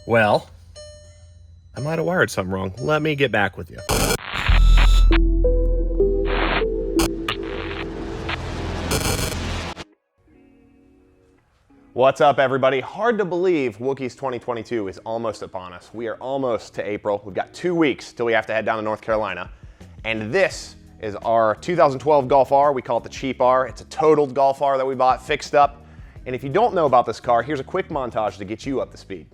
Well, I might have wired something wrong. Let me get back with you. What's up, everybody? Hard to believe Wookies 2022 is almost upon us. We are almost to April. We've got 2 weeks till we have to head down to North Carolina. And this is our 2012 Golf R. We call it the Cheap R. It's a totaled Golf R that we bought, fixed up. And if you don't know about this car, here's a quick montage to get you up to speed.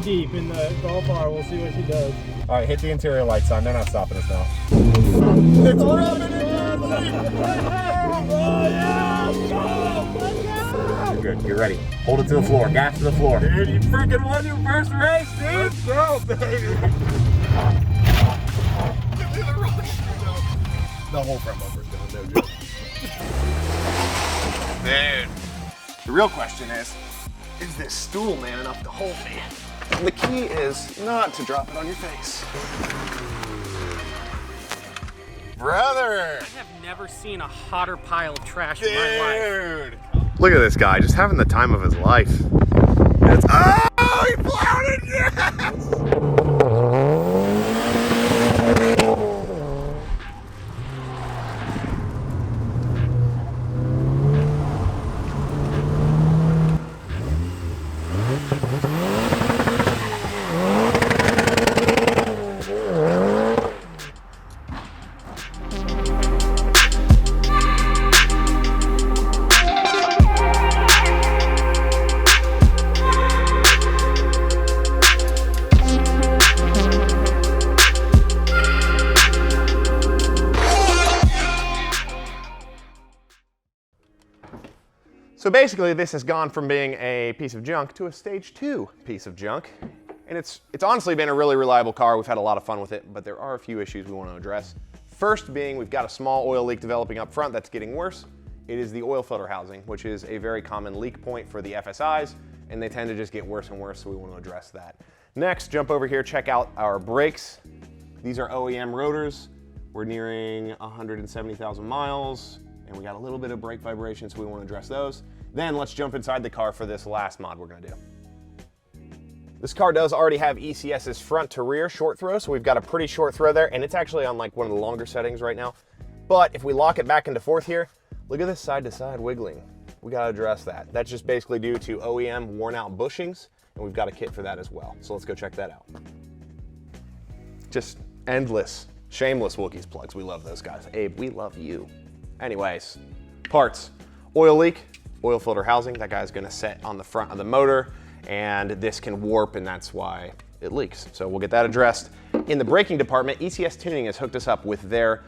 Deep in the Golf R, we'll see what she does. All right, hit the interior lights on. They're not stopping us now. It's Good, get ready. Hold it to the floor, gas to the floor. Dude, you freaking won your first race, dude! Let's go, baby! The whole front bumper's going, dude. Dude. The real question is this stool man enough to hold me? And the key is not to drop it on your face. Brother! I have never seen a hotter pile of trash in my life. Dude! Look at this guy, just having the time of his life. It's, oh, he plowed it, yes! So basically, this has gone from being a piece of junk to a stage 2 piece of junk. And it's honestly been a really reliable car. We've had a lot of fun with it, but there are a few issues we want to address. First being, we've got a small oil leak developing up front that's getting worse. It is the oil filter housing, which is a very common leak point for the FSIs, and they tend to just get worse and worse, so we want to address that. Next, jump over here, check out our brakes. These are OEM Rotors. We're nearing 170,000 miles. And we got a little bit of brake vibration, so we want to address those. Then let's jump inside the car for this last mod we're going to do. This car does already have ECS's front to rear short throw, so we've got a pretty short throw there, and it's actually on like one of the longer settings right now. But if we lock it back into fourth here, look at this side-to-side wiggling. We got to address that. That's just basically due to OEM worn out bushings, and we've got a kit for that as well. So let's go check that out. Just endless, shameless Wookies plugs. We love those guys. Abe, we love you. Anyways, parts, oil leak, oil filter housing. That guy's gonna set on the front of the motor, and this can warp, and that's why it leaks. So we'll get that addressed. In the braking department, ECS Tuning has hooked us up with their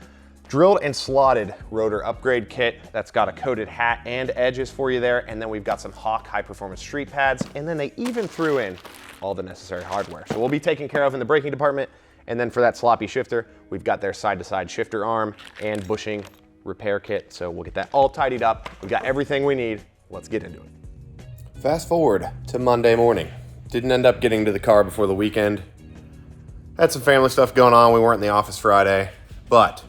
drilled and slotted rotor upgrade kit that's got a coated hat and edges for you there, and then we've got some Hawk high performance street pads, and then they even threw in all the necessary hardware. So we'll be taken care of in the braking department, and then for that sloppy shifter, we've got their side-to-side shifter arm and bushing repair kit, so we'll get that all tidied up. We've got everything we need. Let's get into it. Fast forward to Monday morning. Didn't end up getting to the car before the weekend. Had some family stuff going on. We weren't in the office Friday, but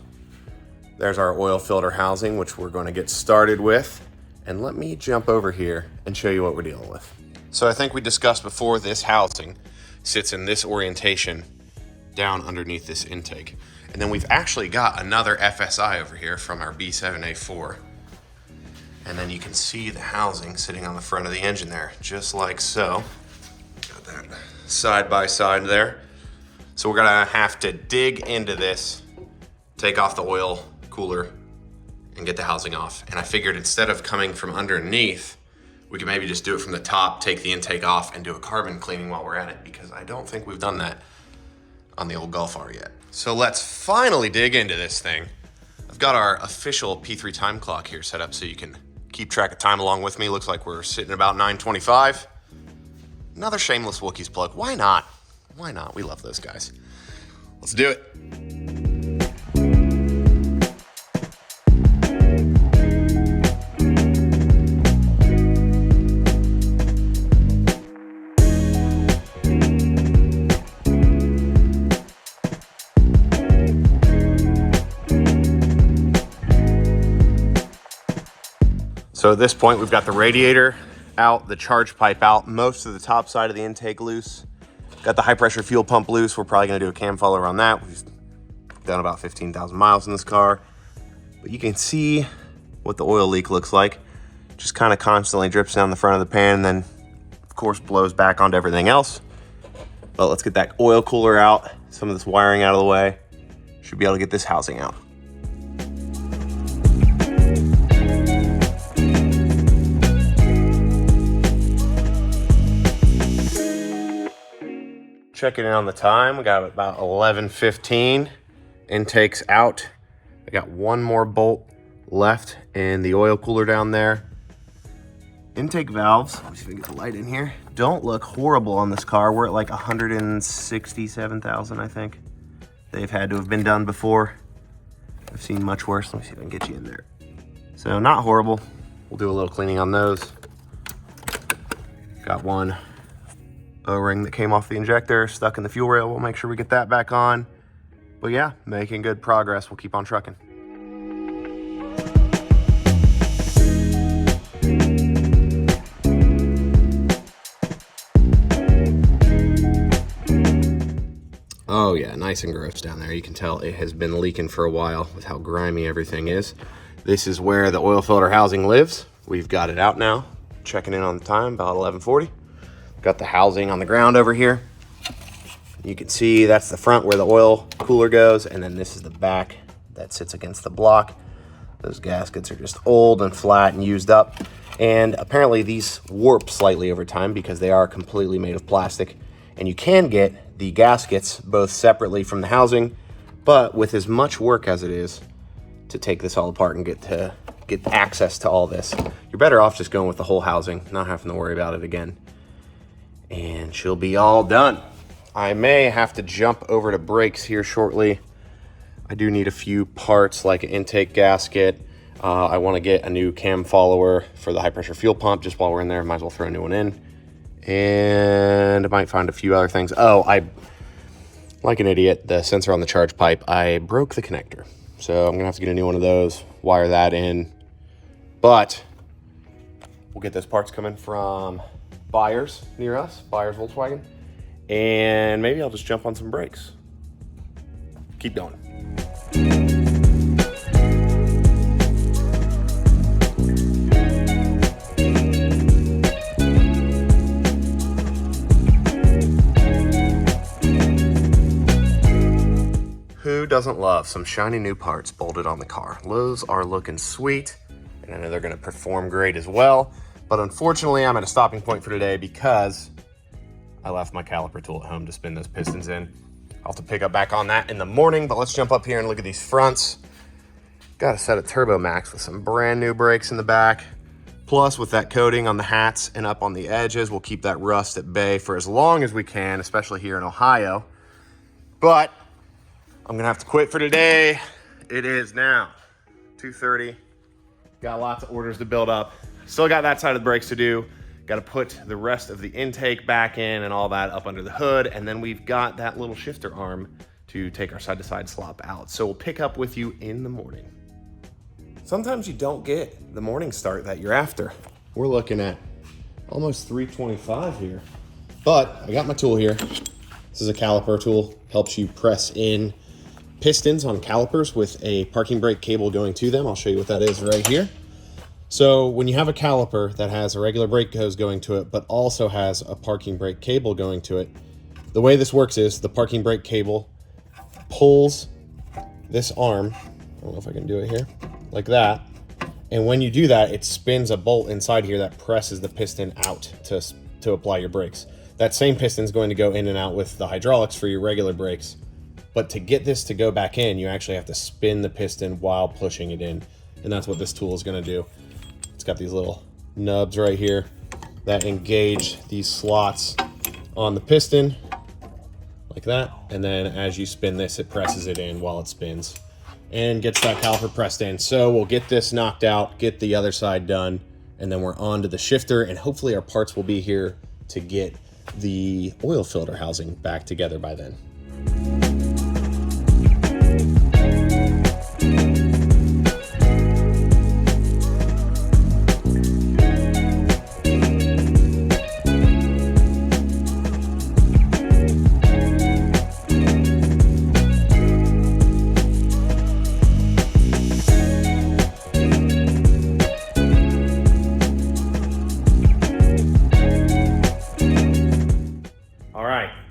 There's our oil filter housing, which we're going to get started with. And let me jump over here and show you what we're dealing with. So I think we discussed before, this housing sits in this orientation down underneath this intake. And then we've actually got another FSI over here from our B7A4. And then you can see the housing sitting on the front of the engine there, just like so. Got that side by side there. So we're gonna have to dig into this, take off the oil cooler, and get the housing off. And I figured instead of coming from underneath, we could maybe just do it from the top, take the intake off, and do a carbon cleaning while we're at it, because I don't think we've done that on the old Golf R yet. So let's finally dig into this thing. I've got our official P3 time clock here set up so you can keep track of time along with me. Looks like we're sitting about 9:25. Another shameless Wookies plug. Why not? Why not? We love those guys. Let's do it. So at this point, we've got the radiator out, the charge pipe out, most of the top side of the intake loose. Got the high pressure fuel pump loose. We're probably gonna do a cam follower on that. We've done about 15,000 miles in this car. But you can see what the oil leak looks like. Just kind of constantly drips down the front of the pan and then of course blows back onto everything else. But let's get that oil cooler out, some of this wiring out of the way. Should be able to get this housing out. Checking in on the time, we got about 11:15. Intake's out. I got one more bolt left in the oil cooler down there. Intake valves, let me see if I can get the light in here, don't look horrible on this car. We're at like 167,000, I think. They've had to have been done before. I've seen much worse. Let me see if I can get you in there. So not horrible. We'll do a little cleaning on those. Got one O-ring that came off the injector, stuck in the fuel rail. We'll make sure we get that back on. But yeah, making good progress. We'll keep on trucking. Oh yeah, nice and gross down there. You can tell it has been leaking for a while with how grimy everything is. This is where the oil filter housing lives. We've got it out now. Checking in on the time, about 11:40. Got the housing on the ground over here. You can see that's the front where the oil cooler goes, and then this is the back that sits against the block. Those gaskets are just old and flat and used up. And apparently these warp slightly over time because they are completely made of plastic. And you can get the gaskets both separately from the housing, but with as much work as it is to take this all apart and get access to all this, you're better off just going with the whole housing, not having to worry about it again. And she'll be all done. I may have to jump over to brakes here shortly. I do need a few parts like an intake gasket. I want to get a new cam follower for the high pressure fuel pump just while we're in there. Might as well throw a new one in. And I might find a few other things. Oh, like an idiot, the sensor on the charge pipe, I broke the connector. So I'm gonna have to get a new one of those, wire that in. But we'll get those parts coming from buyers near us, Buyers Volkswagen, and maybe I'll just jump on some brakes. Keep going. Who doesn't love some shiny new parts bolted on the car? Those are looking sweet, and I know they're gonna perform great as well. But unfortunately, I'm at a stopping point for today because I left my caliper tool at home to spin those pistons in. I'll have to pick up back on that in the morning, but let's jump up here and look at these fronts. Got a set of Turbo Max with some brand new brakes in the back. Plus, with that coating on the hats and up on the edges, we'll keep that rust at bay for as long as we can, especially here in Ohio. But I'm gonna have to quit for today. It is now 2:30. Got lots of orders to build up. Still got that side of the brakes to do. Got to put the rest of the intake back in and all that up under the hood. And then we've got that little shifter arm to take our side-to-side slop out. So we'll pick up with you in the morning. sometimes you don't get the morning start that you're after. We're looking at almost 325 here. But I got my tool here. This is a caliper tool. Helps you press in pistons on calipers with a parking brake cable going to them. I'll show you what that is right here. So when you have a caliper that has a regular brake hose going to it, but also has a parking brake cable going to it, the way this works is the parking brake cable pulls this arm, I don't know if I can do it here, like that. And when you do that, it spins a bolt inside here that presses the piston out to apply your brakes. That same piston is going to go in and out with the hydraulics for your regular brakes. But to get this to go back in, you actually have to spin the piston while pushing it in. And that's what this tool is going to do. It's got these little nubs right here that engage these slots on the piston like that. And then as you spin this, it presses it in while it spins and gets that caliper pressed in. So we'll get this knocked out, get the other side done, and then we're on to the shifter, and hopefully our parts will be here to get the oil filter housing back together by then.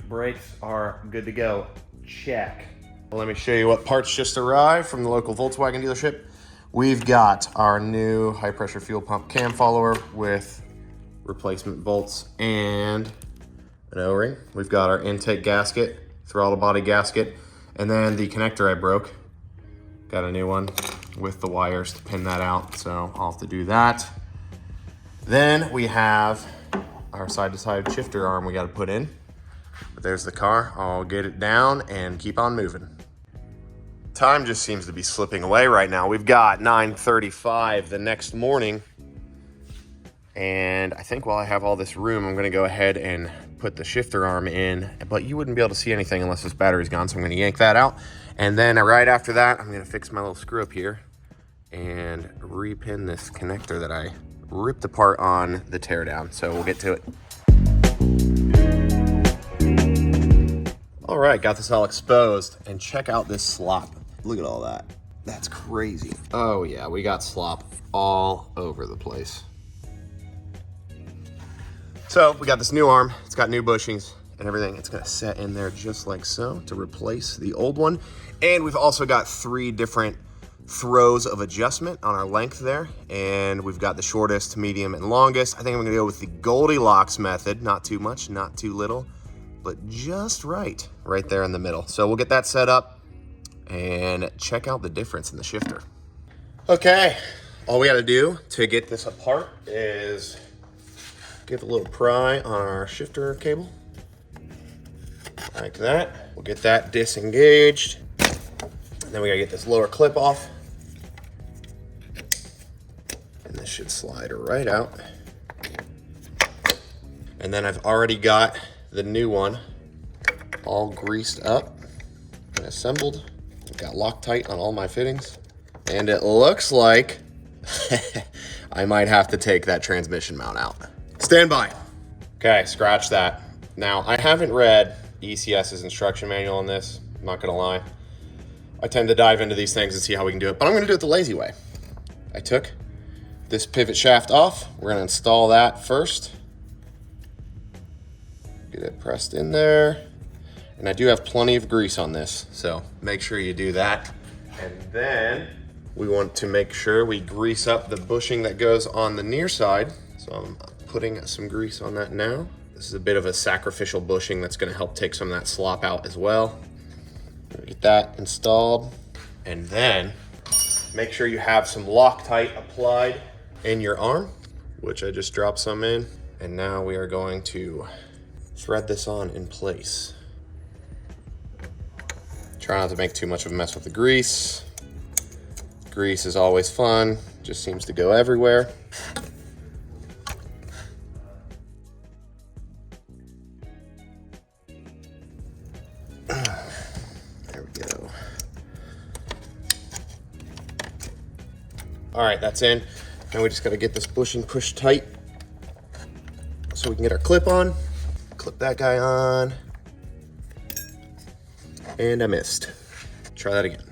Brakes are good to go. Check. Well, let me show you what parts just arrived from the local Volkswagen dealership. We've got our new high pressure fuel pump cam follower with replacement bolts and an O-ring. We've got our intake gasket, throttle body gasket, and then the connector I broke. Got a new one with the wires to pin that out, so I'll have to do that. Then we have our side-to-side shifter arm we got to put in. But there's the car. I'll get it down and keep on moving. Time just seems to be slipping away right now. We've got 9:35 the next morning. And I think while I have all this room, I'm going to go ahead and put the shifter arm in. But you wouldn't be able to see anything unless this battery's gone, so I'm going to yank that out. And then right after that, I'm going to fix my little screw up here and repin this connector that I ripped apart on the teardown. So we'll get to it. All right, got this all exposed, and check out this slop. Look at all that. That's crazy. Oh yeah, we got slop all over the place. So we got this new arm. It's got new bushings and everything. It's gonna set in there just like so to replace the old one. And we've also got 3 different throws of adjustment on our length there. And we've got the shortest, medium, and longest. I think I'm gonna go with the Goldilocks method. Not too much, not too little, but just right there in the middle. So we'll get that set up and check out the difference in the shifter. Okay, all we gotta do to get this apart is give a little pry on our shifter cable, like that. We'll get that disengaged. And then we gotta get this lower clip off. And this should slide right out. And then I've already got the new one all greased up and assembled. I've got Loctite on all my fittings. And it looks like I might have to take that transmission mount out. Stand by. Okay, scratch that. Now, I haven't read ECS's instruction manual on this, I'm not gonna lie. I tend to dive into these things and see how we can do it, but I'm gonna do it the lazy way. I took this pivot shaft off. We're gonna install that first. Get it pressed in there. And I do have plenty of grease on this, so make sure you do that. And then we want to make sure we grease up the bushing that goes on the near side. So I'm putting some grease on that now. This is a bit of a sacrificial bushing that's gonna help take some of that slop out as well. Get that installed. And then make sure you have some Loctite applied in your arm, which I just dropped some in. And now we are going to thread this on in place. Try not to make too much of a mess with the grease. Grease is always fun, just seems to go everywhere. There we go. All right, that's in. Now we just gotta get this bushing pushed tight so we can get our clip on. Clip that guy on. And I missed. Try that again.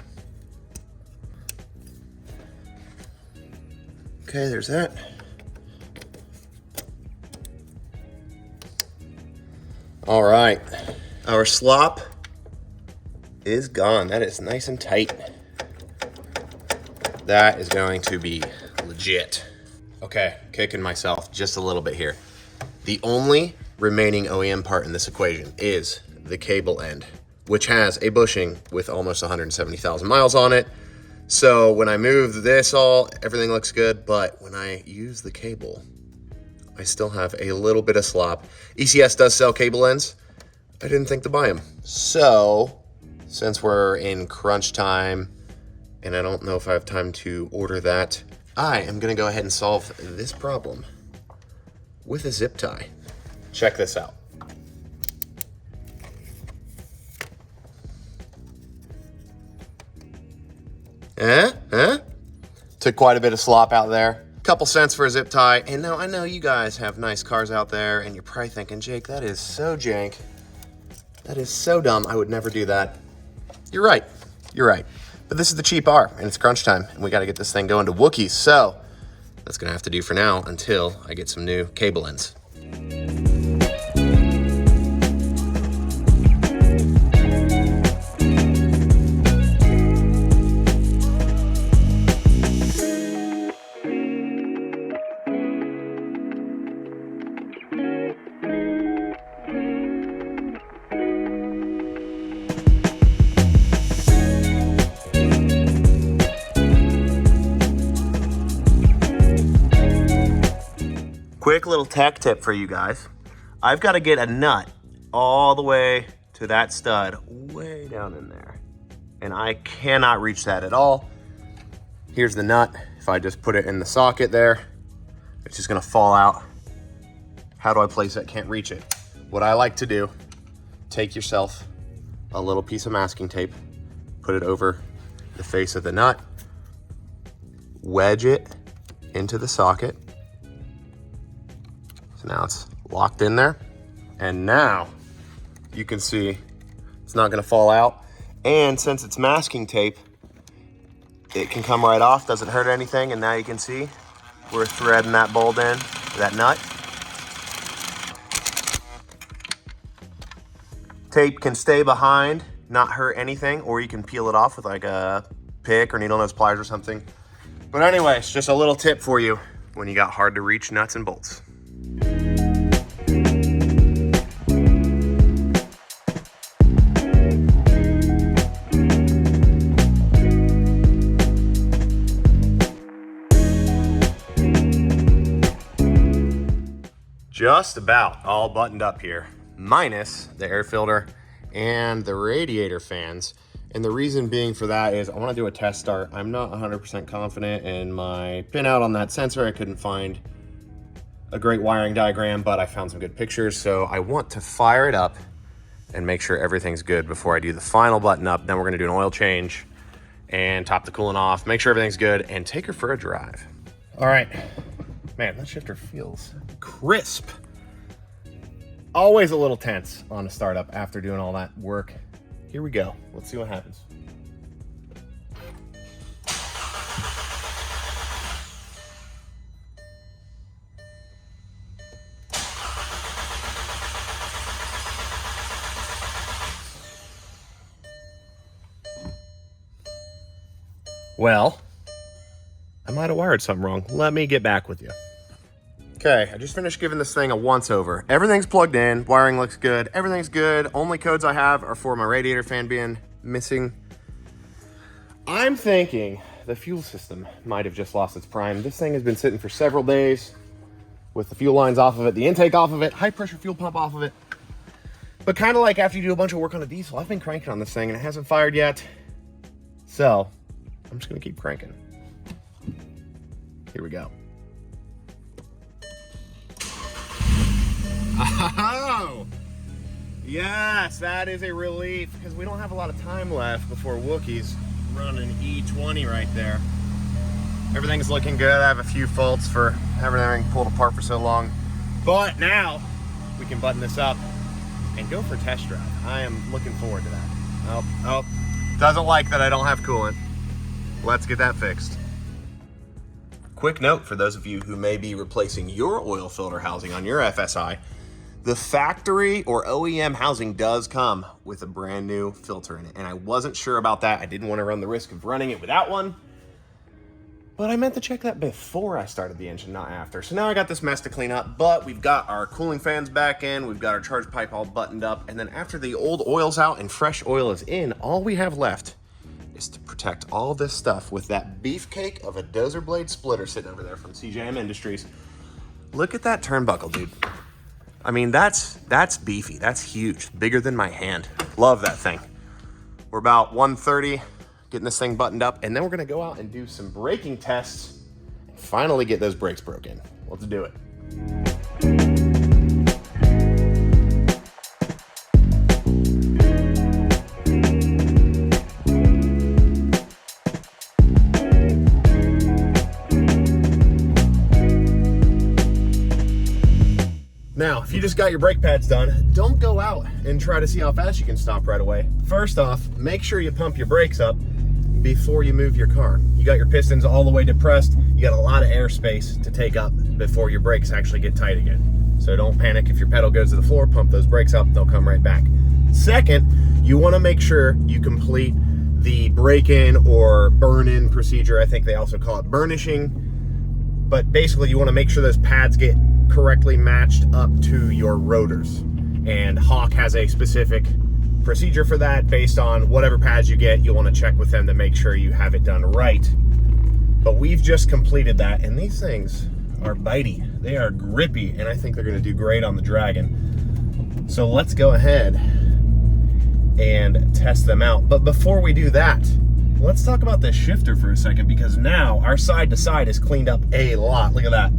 Okay, there's that. All right, our slop is gone. That is nice and tight. That is going to be legit. Okay, kicking myself just a little bit here. The only remaining OEM part in this equation is the cable end, which has a bushing with almost 170,000 miles on it. So when I move this everything looks good, but when I use the cable, I still have a little bit of slop. ECS does sell cable ends. I didn't think to buy them. So since we're in crunch time, and I don't know if I have time to order that, I am gonna go ahead and solve this problem with a zip tie. Check this out. Took quite a bit of slop out there. Couple cents for a zip tie. And now I know you guys have nice cars out there and you're probably thinking, Jake, that is so jank. That is so dumb. I would never do that. You're right. You're right. But this is the cheap R and it's crunch time and we got to get this thing going to Wookies. So that's going to have to do for now until I get some new cable ends. Quick little tech tip for you guys. I've got to get a nut all the way to that stud way down in there. And I cannot reach that at all. Here's the nut. If I just put it in the socket there, it's just gonna fall out. How do I place it? Can't reach it. What I like to do, take yourself a little piece of masking tape, put it over the face of the nut, wedge it into the socket. So now it's locked in there. And now you can see it's not gonna fall out. And since it's masking tape, it can come right off, doesn't hurt anything. And now you can see we're threading that bolt in, that nut. Tape can stay behind, not hurt anything, or you can peel it off with like a pick or needle nose pliers or something. But anyways, just a little tip for you when you got hard to reach nuts and bolts. Just about all buttoned up here, minus the air filter and the radiator fans. And the reason being for that is I want to do a test start. I'm not 100% confident in my pinout on that sensor. I couldn't find a great wiring diagram, but I found some good pictures. So I want to fire it up and make sure everything's good before I do the final button up. Then we're going to do an oil change and top the coolant off, make sure everything's good, and take her for a drive. All right. Man, that shifter feels crisp. Always a little tense on a startup after doing all that work. Here we go. Let's see what happens. Well, I might have wired something wrong. Let me get back with you. Okay, I just finished giving this thing a once over. Everything's plugged in, wiring looks good, everything's good. Only codes I have are for my radiator fan being missing. I'm thinking the fuel system might have just lost its prime. This thing has been sitting for several days with the fuel lines off of it, the intake off of it, high pressure fuel pump off of it. But kind of like after you do a bunch of work on a diesel, I've been cranking on this thing and it hasn't fired yet. So I'm just gonna keep cranking. Here we go. Oh, yes, that is a relief because we don't have a lot of time left before Wookies run an E20 right there. Everything's looking good. I have a few faults for having everything pulled apart for so long. But now we can button this up and go for a test drive. I am looking forward to that. Oh, doesn't like that I don't have coolant. Let's get that fixed. Quick note for those of you who may be replacing your oil filter housing on your FSI, the factory or OEM housing does come with a brand new filter in it. And I wasn't sure about that. I didn't want to run the risk of running it without one. But I meant to check that before I started the engine, not after. So now I got this mess to clean up, but we've got our cooling fans back in, we've got our charge pipe all buttoned up, and then after the old oil's out and fresh oil is in, all we have left is to protect all this stuff with that beefcake of a dozer blade splitter sitting over there from CJM Industries. Look at that turnbuckle, dude. I mean, that's beefy, that's huge, bigger than my hand. Love that thing. We're about 130. Getting this thing buttoned up, and then we're gonna go out and do some braking tests and finally get those brakes broken. Let's do it. Now, if you just got your brake pads done, don't go out and try to see how fast you can stop right away. First off, make sure you pump your brakes up before you move your car. You got your pistons all the way depressed. You got a lot of airspace to take up before your brakes actually get tight again. So don't panic if your pedal goes to the floor, pump those brakes up, they'll come right back. Second, you wanna make sure you complete the break-in or burn-in procedure. I think they also call it burnishing. But basically you wanna make sure those pads get correctly matched up to your rotors. And Hawk has a specific procedure for that. Based on whatever pads you get, you'll want to check with them to make sure you have it done right. But we've just completed that, and these things are bitey. They are grippy, and I think they're going to do great on the Dragon. So let's go ahead and test them out. But before we do that, let's talk about this shifter for a second, because now our side to side is cleaned up a lot. Look at that.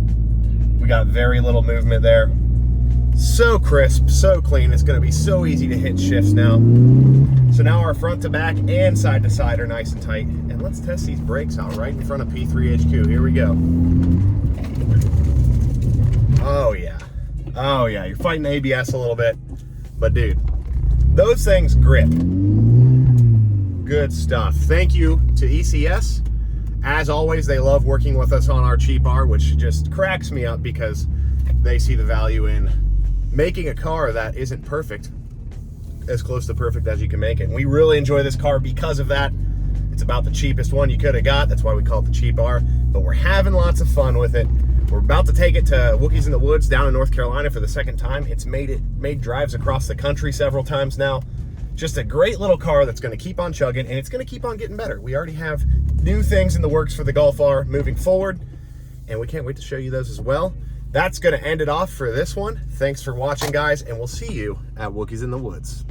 We got very little movement there. So crisp, so clean. It's going to be so easy to hit shifts now. So now our front to back and side to side are nice and tight. And let's test these brakes out right in front of P3HQ. Here we go. Oh yeah. Oh yeah. You're fighting ABS a little bit. But dude, those things grip. Good stuff. Thank you to ECS. As always, they love working with us on our cheap R, which just cracks me up because they see the value in making a car that isn't perfect as close to perfect as you can make it. And we really enjoy this car because of that. It's about the cheapest one you could have got. That's why we call it the cheap R. But we're having lots of fun with it. We're about to take it to Wookies in the Woods down in North Carolina for the second time. It's made drives across the country several times now. Just a great little car that's going to keep on chugging, and it's going to keep on getting better. We already have new things in the works for the Golf R moving forward, and we can't wait to show you those as well. That's going to end it off for this one. Thanks for watching, guys, and we'll see you at Wookies in the Woods.